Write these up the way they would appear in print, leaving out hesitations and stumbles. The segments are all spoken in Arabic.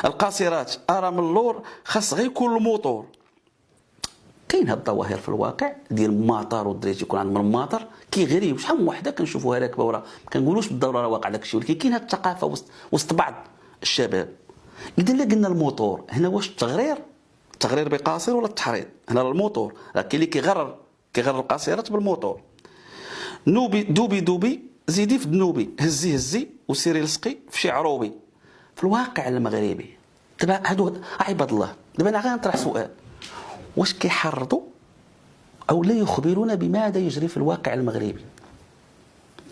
القاصرات ارى من اللور خاص غير يكون الموتور. كاين هاد الظواهر في الواقع ديال الماطر والدراري تيكون عندهم الماطر كيغريو. شحال من وحده كنشوفوها راكبه وراه ما كنقولوش بالضروره راه واقع داك الشيء، ولكن كاين هاد الثقافه وسط بعض الشباب. اذا لا قلنا الموتور هنا، واش التغرير بقاصر ولا التحريض؟ هنا الموتور راه كاين اللي كيغرر القاصرات بالموتور. نوبي دوبي زيدي في الدنوبي، هزي وسيري لصقي في شي عروبي. في الواقع المغربي دابا هادو عباد الله، دابا انا غنطرح سؤال: واش كيحرضوا او لا يخبرون بماذا يجري في الواقع المغربي؟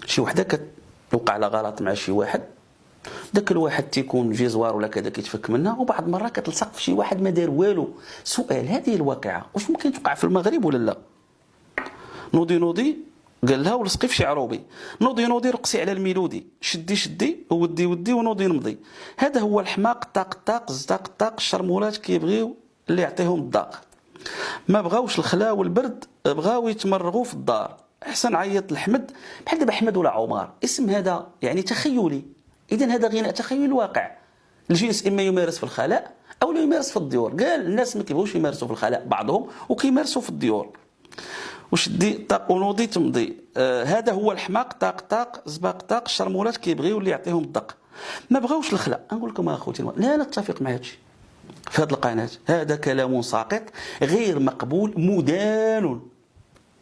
شي وحده كتوقع على غلط مع شي واحد، داك الواحد تيكون جي زوار ولا كذا كيتفك منها، وبعض المرات كتلصق في شي واحد ما دار والو. سؤال: هذه الواقعه واش ممكن توقع في المغرب ولا لا؟ نوضي قال لها ولصقي في شي عروبي، نوضي رقصي على الميلودي، شدي ودي ونوضي نمضي. هذا هو الحماق طاق زداق الشرمولات كيبغيو اللي يعطيهم الضاق. ما بغاوش الخلا والبرد، بغاو يتمرغوا في الدار. احسن عيط لحمد، بحال دابا احمد ولا عمر، اسم هذا يعني تخيلي. اذا هذا غناء تخيلي الواقع. الجنس اما يمارس في الخلاء او لا يمارس في الديور. قال الناس ما كيبغوش يمارسوا في الخلاء بعضهم، وكيمارسوا في الديور. وشدي طاق ونوضي تمضي. هذا هو الحماق طاق زباق الشرمولات كيبغيو اللي يعطيهم الدق. ما بغاوش الخلا. نقول لكم اخوتي لا نتفق مع هادشي في هذه القناه. هذا كلام ساقط غير مقبول،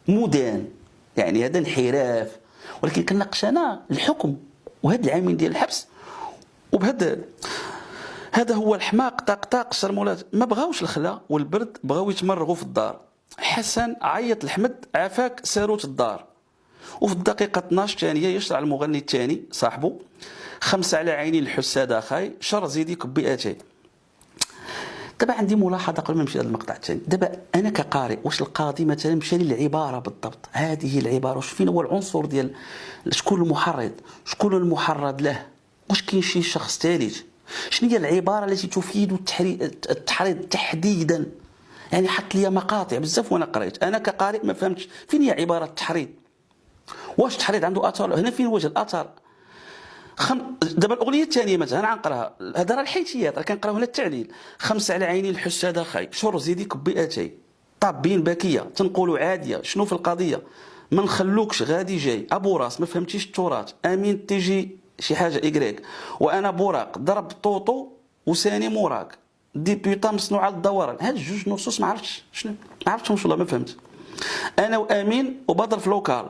مدان يعني هذا انحراف. ولكن كنناقش انا الحكم وهذا العامين ديال الحبس وبهذا. هذا هو الحماق طاق الشرمولات. ما بغاوش الخلا والبرد، بغاو يتمرغوا في الدار. حسن عيط لحمد، عافاك ساروت الدار. وفي الدقيقة 12 ثانية يشرع المغني الثاني صاحبه: 5 على عيني الحساد اخاي، شر زيدي كبئتي. دابا عندي ملاحظه قبل ما نمشي لهذا المقطع الثاني. دابا انا كقارئ، واش القاضي مثلا مشى للعباره بالضبط؟ هذه العباره واش فين هو العنصر ديال شكون المحرض، شكون المحرض له؟ واش كاين شي شخص ثالث؟ شنو هي العباره التي تفيد التحريض تحديدا؟ يعني حط لي مقاطع بزاف وانا قريت. انا كقارئ ما فهمتش فين هي عباره التحريض. واش التحريض عنده اثر؟ هنا فين وجه الاثر؟ دابا الاغنيه الثانيه مثلا غنقراها، هذا راه الحيتيات راه كنقراو هنا التعليل: 5 على عيني الحساد اخاي، شر زيدي كبئتي، طابين باكيه تنقولوا عاديه، شنو في القضيه؟ ما نخلوكش غادي جاي ابو راس، ما فهمتيش التراث، امين تيجي شي حاجه ايكريك، وانا بوراق ضرب طوطو وساني موراك، ديبيوطا مصنوع على الدوران. هاد جوج نصوص ما عرفتش شنو، ما عرفتهمش والله ما فهمت. انا وامين وبدر في لوكال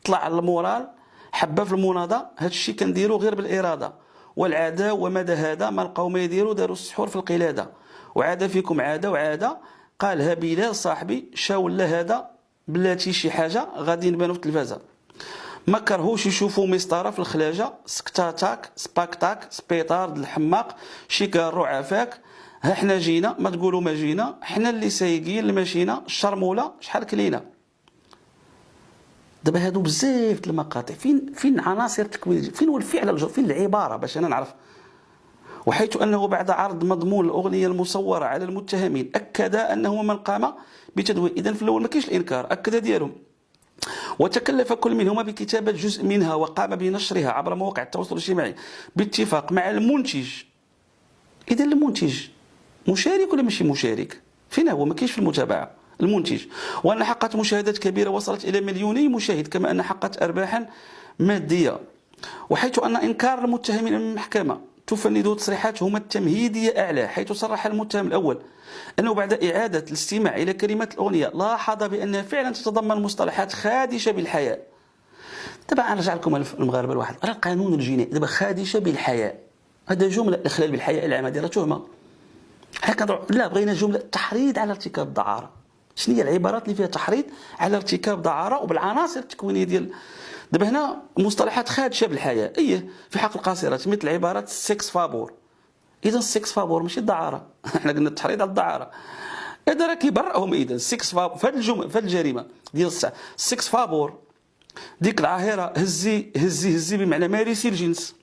طلع على المورال، حبه في المناضه، هذا الشيء كنديرو غير بالاراده، والعاده ومدى هذا ما لقاو ما يديروا، داروا السحور في القلاده، وعاد فيكم عاده قالها بلال صاحبي، شا ولا هذا بلاتي شي حاجه غادي نبانو في التلفازه، ما كرهوش يشوفوا مسطره في الخلاجه، سكتاتاك سباكتاك سبيطار الحماق، شي كارو عافاك، ها حنا جينا ما تقولوا ما جينا، حنا اللي سايقين الماشينه، الشرموله شحال كلينا. دابا هادو بزاف د المقاطع، فين عناصر التكوين، فين هو الفعل، فين العباره باش انا نعرف. وحيث انه بعد عرض مضمون الاغنيه المصوره على المتهمين اكد انه من قام بتدوين، اذا في الاول ما كاينش الانكار، اكد ديالهم، وتكلف كل منهما بكتابه جزء منها وقام بنشرها عبر مواقع التواصل الاجتماعي باتفاق مع المنتج. اذا المنتج مشارك ولا ماشي مشارك؟ فين هو؟ ما كاينش في المتابعه المنتج. وأن حققت مشاهدات كبيرة وصلت إلى مليوني مشاهد، كما أن حققت أرباحا مادية. وحيث أن إنكار المتهمين من المحكمة تفند تصريحاتهما التمهيدية أعلى، حيث صرح المتهم الأول أنه بعد إعادة الاستماع إلى كلمات الأغنية لاحظ بأنها فعلا تتضمن مصطلحات خادشة بالحياء. طبعا نرجع لكم المغاربة الواحد، راه القانون الجنائي دابا خادشة بالحياء، هذا جملة الإخلال بالحياء العامة ديالها تهمة. لا بغينا جملة تحريض على ارتكاب الدعارة. شنو هي العبارات اللي فيها تحريض على ارتكاب دعارة وبالعناصر التكوينيه ديال دابا هنا مصطلحات خادشه بالحياه في حق القاصرات، مثل عباره السكس فابور. اذا السكس فابور ماشي الدعاره احنا قلنا التحريض على الدعاره، هذا راه كيبرئهم. اذا السكس فابور في هذه الجمله، في هذه الجريمه ديال السكس فابور، ديك العاهره هزي بمعنى مارسي الجنس.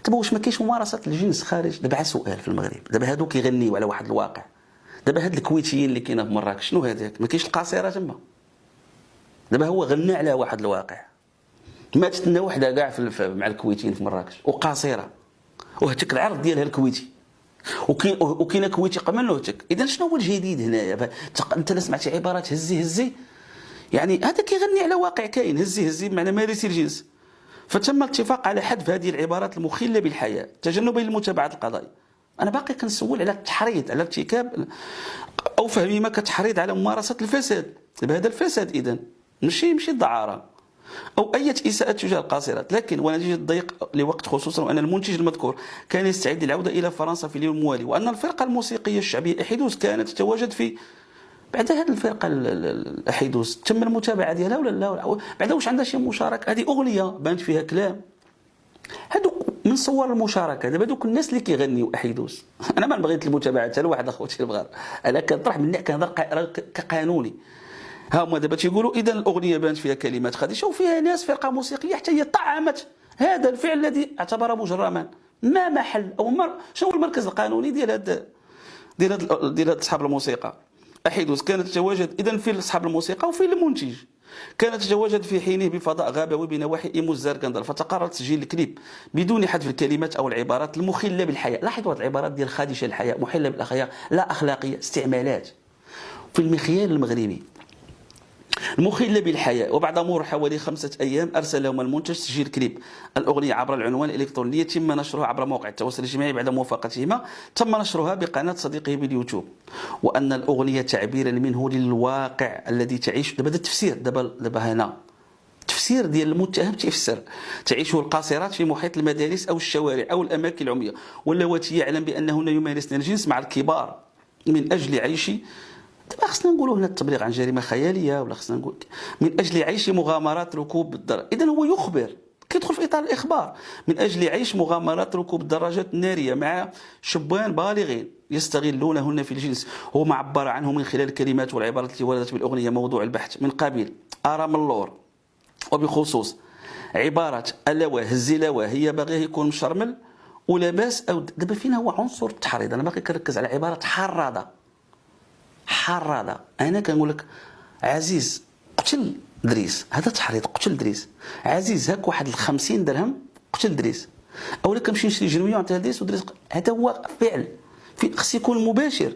دابا واش ما كاينش ممارسه الجنس خارج؟ دابا سؤال في المغرب، دابا هادو كيغنيو على واحد الواقع، دابا هاد الكويتيين اللي كاينه في مراكش شنو هذاك؟ ما كاينش القاصره تما. دابا هو غنى على واحد الواقع، ماتت لنا وحده كاع مع الكويتيين في مراكش وقاصره، وهتك العرض ديالها الكويتي وكاين كويتي قبل نوتك. اذا شنو هو الجديد هنايا؟ انت لا سمعتي عبارات هزي هزي، يعني هذا كيغني على واقع كاين. هزي هزي بمعنى مارسي الجنس. فتم الاتفاق على حذف هذه العبارات المخله بالحياه تجنبا للمتابعه القضائيه. انا باقي كنسول على التحريض على ارتكاب او فهمي ما كتحريض على ممارسه الفساد. بهذا الفساد اذا ماشي الدعاره او اي اساءه تجاه القاصرات. لكن ونتيجه الضيق لوقت، خصوصا وان المنتج المذكور كان يستعد للعوده الى فرنسا في اليوم الموالي، وان الفرقه الموسيقيه الشعبيه احيدوس كانت تتواجد في. بعد هذه الفرقه الاحيدوس تم المتابعه ديالها ولا لا؟ بعد واش عندها شي مشاركه؟ هذه اغنيه بانت فيها كلام. هذوك من صور المشاركه. دابا دوك الناس اللي كيغنيو احيدوس انا ما بغيت المتابعه حتى لواحد اخوتي البغار، انا كنطرح مني كنهضر كقانوني. ها هما دابا تيقولوا اذا الاغنيه بانت فيها كلمات خديشه وفيها ناس فرقه موسيقيه حتى هي طعمت هذا الفعل الذي اعتبره مجرما. ما محل او شنو المركز القانوني ديال هاد اصحاب الموسيقى؟ احيدوس كانت تتواجد اذا في اصحاب الموسيقى وفي المنتج. كانت تتواجد في حينه بفضاء غابوي بنواحي ايموس زاركندر، فتقرر تسجيل الكليب بدون حذف الكلمات او العبارات المخله بالحياه. لاحظوا هذه العبارات ديال خادشه الحياه، مخله بالاخلاق، لا اخلاقيه، استعمالات في المخيال المغربي المخله بالحياه. وبعد مرور حوالي 5 أيام ارسل لهم المنتج تسجيل كليب الاغنيه عبر العنوان الالكتروني. تم نشرها عبر مواقع التواصل الاجتماعي بعد موافقتهما. تم نشرها بقناه صديقه باليوتيوب. وان الاغنيه تعبيرا منه للواقع الذي تعيش. دابا هذا التفسير، دابا هنا تفسير ديال المتهم تيفسر تعيشه القاصرات في محيط المدارس او الشوارع او الاماكن العمية، واللواتي يعلم بانهن يمارسن الجنس مع الكبار من اجل عيش. دابا خصنا نقولوا هنا التبليغ عن جريمه خياليه، ولا خصنا نقول من اجل عيش مغامرات ركوب الدراجات. اذا هو يخبر، كيدخل في اطار الاخبار، من اجل عيش مغامرات ركوب الدراجات الناريه مع شبان بالغين يستغلونهن في الجنس. هو ما عبر عنه من خلال الكلمات والعبارات التي وردت بالاغنيه موضوع البحث من قبيل ارام اللور، وبخصوص عباره اللواه هزي لواه هي باغيه يكون مشرمل ولاباس. او دابا فين هو عنصر التحريض؟ انا باقي كنركز على عباره حرض. انا كنقول لك عزيز قتل دريس، هذا تحريض. قتل دريس عزيز، هاك واحد 50 درهم قتل دريس، او لك نمشي نشري جنويه ونعطيها لدريس ودريس. هذا هو فعل خص يكون مباشر.